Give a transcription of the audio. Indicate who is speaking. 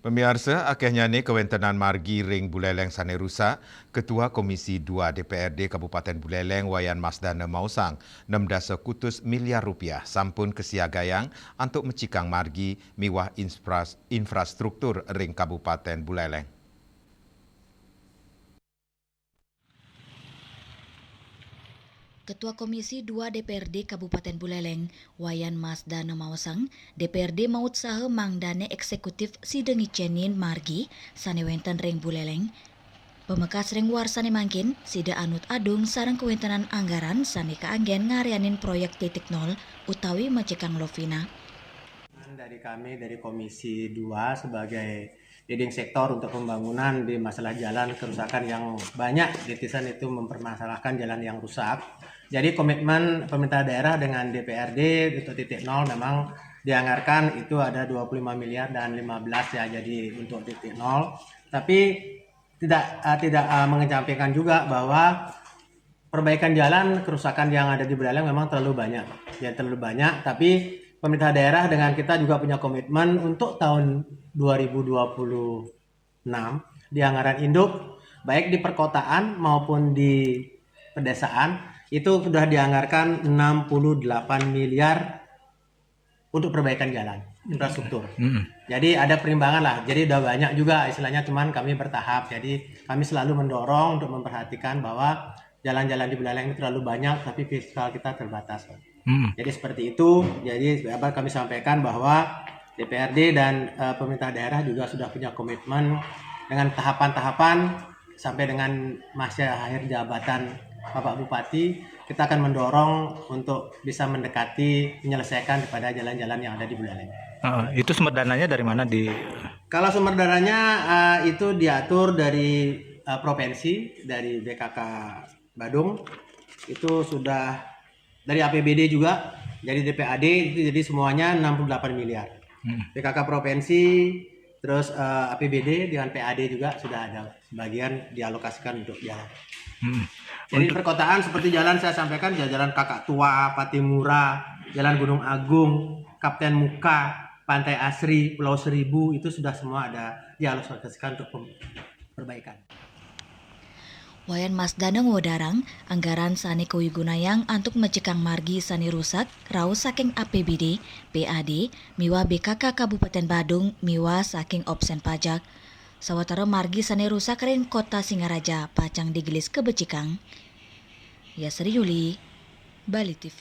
Speaker 1: Pemirsa, akhirnya ni kewentenan margi ring Buleleng sane rusak, Ketua Komisi 2 DPRD Kabupaten Buleleng Wayan Masdana Mausang nemdasa kutus miliar rupiah sampun kesiagayang untuk mencikang margi miwah infrastruktur ring Kabupaten Buleleng.
Speaker 2: Ketua Komisi 2 DPRD Kabupaten Buleleng, Wayan Masdana Mausang, DPRD maut saha mangdane eksekutif sidengi cenin margi sane wenten ring Buleleng. Pemekas ring warsane mangkin, sida anut adung sarang kewentenan anggaran sane kaanggen ngarianin proyek titik nol utawi macikang Lovina.
Speaker 3: Dari kami dari Komisi 2 sebagai leading sektor untuk pembangunan di masalah jalan kerusakan yang banyak netizen itu mempermasalahkan jalan yang rusak. Jadi komitmen pemerintah daerah dengan DPRD untuk titik nol memang dianggarkan itu ada 25 miliar dan 15 ya jadi untuk titik nol. Tapi tidak mengesampingkan juga bahwa perbaikan jalan kerusakan yang ada di Buleleng memang terlalu banyak. Ya terlalu banyak, tapi pemerintah daerah dengan kita juga punya komitmen untuk tahun 2026 di anggaran induk baik di perkotaan maupun di pedesaan itu sudah dianggarkan 68 miliar untuk perbaikan jalan infrastruktur. Jadi ada perimbangan lah. Jadi udah banyak juga istilahnya, cuman kami bertahap. Jadi kami selalu mendorong untuk memperhatikan bahwa jalan-jalan di Buleleng itu terlalu banyak tapi fiskal kita terbatas. Jadi seperti itu. Jadi kami sampaikan bahwa DPRD dan pemerintah daerah juga sudah punya komitmen dengan tahapan-tahapan sampai dengan masa akhir jabatan Bapak Bupati, kita akan mendorong untuk bisa mendekati menyelesaikan kepada jalan-jalan yang ada di Buleleng.
Speaker 4: Itu sumber dananya dari mana?
Speaker 3: Kalau sumber dananya itu diatur dari provinsi, dari BKK Badung, itu sudah dari APBD juga, dari DPAD itu jadi semuanya 68 miliar. BKK provinsi, terus APBD dengan PAD juga sudah ada sebagian dialokasikan untuk jalan. Jadi perkotaan seperti jalan saya sampaikan, jalan Kakak Tua, Patimura, Jalan Gunung Agung, Kapten Muka, Pantai Asri, Pulau Seribu itu sudah semua ada dialokasikan untuk perbaikan.
Speaker 2: Wayan Masdana ngodarang anggaran sane kawigunayang untuk mencikang margi sane rusak rau saking APBD, PAD, miwa BKK Kabupaten Badung, miwa saking opsen pajak. Sawatara margi sane rusak ring kota Singaraja pacang digelis ke Becikang. Yasri Yuli, Bali TV.